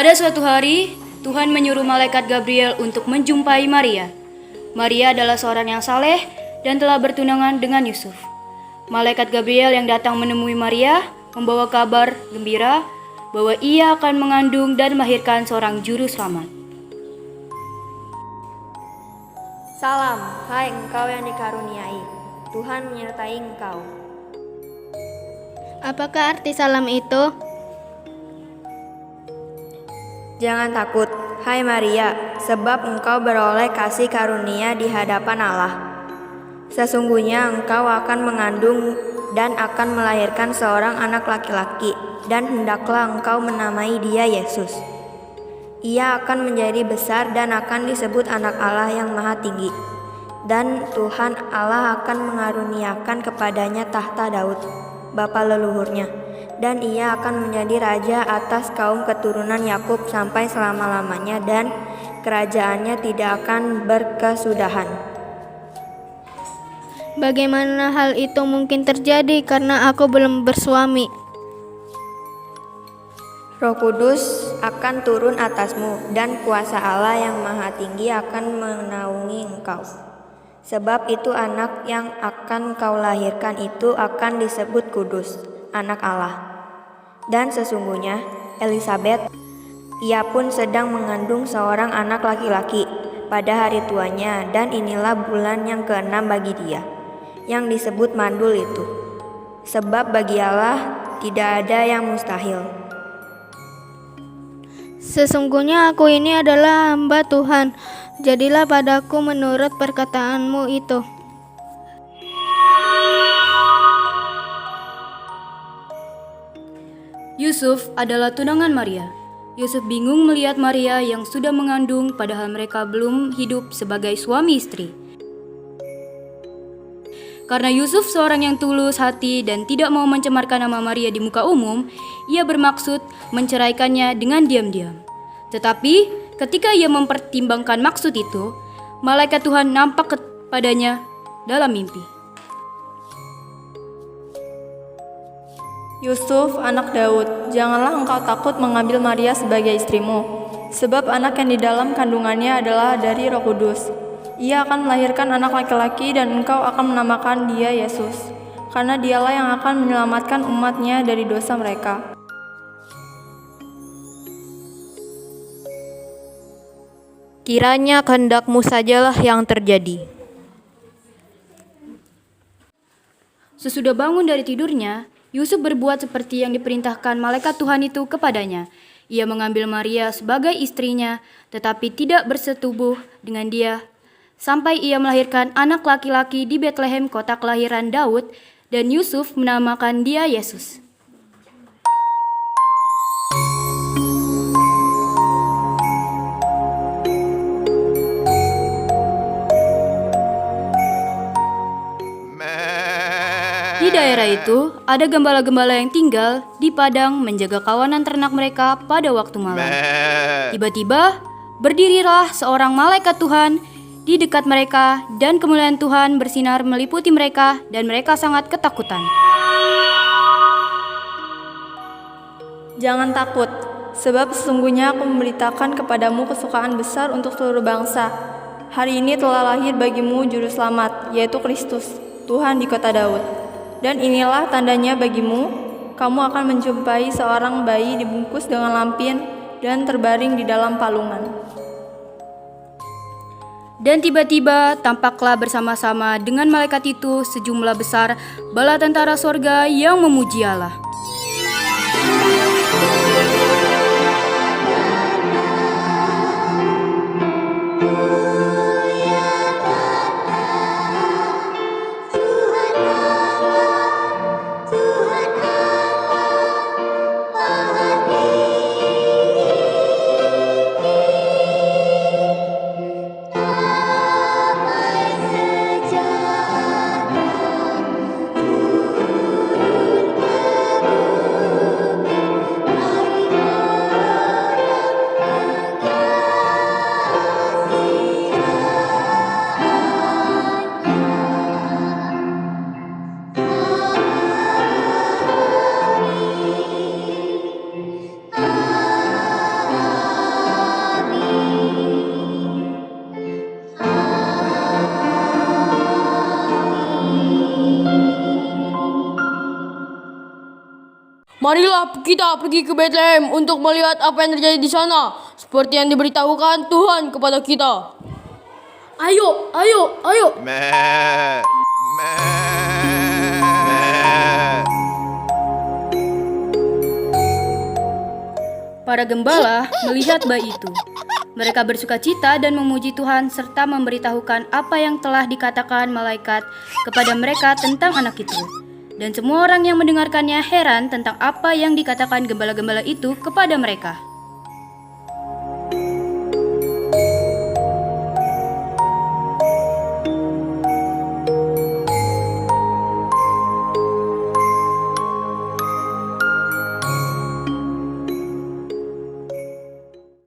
Pada suatu hari, Tuhan menyuruh malaikat Gabriel untuk menjumpai Maria. Maria adalah seorang yang saleh dan telah bertunangan dengan Yusuf. Malaikat Gabriel yang datang menemui Maria membawa kabar gembira bahwa ia akan mengandung dan melahirkan seorang juru selamat. Salam, hai engkau yang dikaruniai, Tuhan menyertai engkau. Apakah arti salam itu? Jangan takut, hai Maria, sebab engkau beroleh kasih karunia di hadapan Allah. Sesungguhnya engkau akan mengandung dan akan melahirkan seorang anak laki-laki, dan hendaklah engkau menamai dia Yesus. Ia akan menjadi besar dan akan disebut Anak Allah yang Maha Tinggi. Dan Tuhan Allah akan mengaruniakan kepadanya tahta Daud, bapa leluhurnya, dan ia akan menjadi raja atas kaum keturunan Yakub sampai selama-lamanya, dan kerajaannya tidak akan berkesudahan. Bagaimana hal itu mungkin terjadi karena aku belum bersuami? Roh Kudus akan turun atasmu, dan kuasa Allah yang Maha Tinggi akan menaungi engkau. Sebab itu anak yang akan kau lahirkan itu akan disebut kudus, anak Allah. Dan sesungguhnya Elisabet, ia pun sedang mengandung seorang anak laki-laki pada hari tuanya, dan inilah bulan yang ke-6 bagi dia, yang disebut mandul itu. Sebab bagi Allah tidak ada yang mustahil. Sesungguhnya aku ini adalah hamba Tuhan, jadilah padaku menurut perkataanmu itu. Yusuf adalah tunangan Maria. Yusuf bingung melihat Maria yang sudah mengandung padahal mereka belum hidup sebagai suami istri. Karena Yusuf seorang yang tulus hati dan tidak mau mencemarkan nama Maria di muka umum, ia bermaksud menceraikannya dengan diam-diam. Tetapi ketika ia mempertimbangkan maksud itu, malaikat Tuhan nampak kepadanya dalam mimpi. Yusuf, anak Daud, janganlah engkau takut mengambil Maria sebagai istrimu, sebab anak yang di dalam kandungannya adalah dari Roh Kudus. Ia akan melahirkan anak laki-laki dan engkau akan menamakan dia Yesus, karena dialah yang akan menyelamatkan umatnya dari dosa mereka. Kiranya kehendakmu sajalah yang terjadi. Sesudah bangun dari tidurnya, Yusuf berbuat seperti yang diperintahkan malaikat Tuhan itu kepadanya. Ia mengambil Maria sebagai istrinya, tetapi tidak bersetubuh dengan dia, sampai ia melahirkan anak laki-laki di Betlehem, kota kelahiran Daud, dan Yusuf menamakan dia Yesus. Di daerah itu, ada gembala-gembala yang tinggal di padang menjaga kawanan ternak mereka pada waktu malam. Tiba-tiba, berdirilah seorang malaikat Tuhan di dekat mereka, dan kemuliaan Tuhan bersinar meliputi mereka, dan mereka sangat ketakutan. Jangan takut, sebab sesungguhnya aku memberitakan kepadamu kesukaan besar untuk seluruh bangsa. Hari ini telah lahir bagimu juru selamat, yaitu Kristus, Tuhan di kota Daud. Dan inilah tandanya bagimu, kamu akan menjumpai seorang bayi dibungkus dengan lampin dan terbaring di dalam palungan. Dan tiba-tiba tampaklah bersama-sama dengan malaikat itu sejumlah besar bala tentara sorga yang memuji Allah. Marilah kita pergi ke Bethlehem untuk melihat apa yang terjadi di sana, seperti yang diberitahukan Tuhan kepada kita. Ayo, ayo, ayo. Para gembala melihat bayi itu. Mereka bersukacita dan memuji Tuhan serta memberitahukan apa yang telah dikatakan malaikat kepada mereka tentang anak itu. Dan semua orang yang mendengarkannya heran tentang apa yang dikatakan gembala-gembala itu kepada mereka.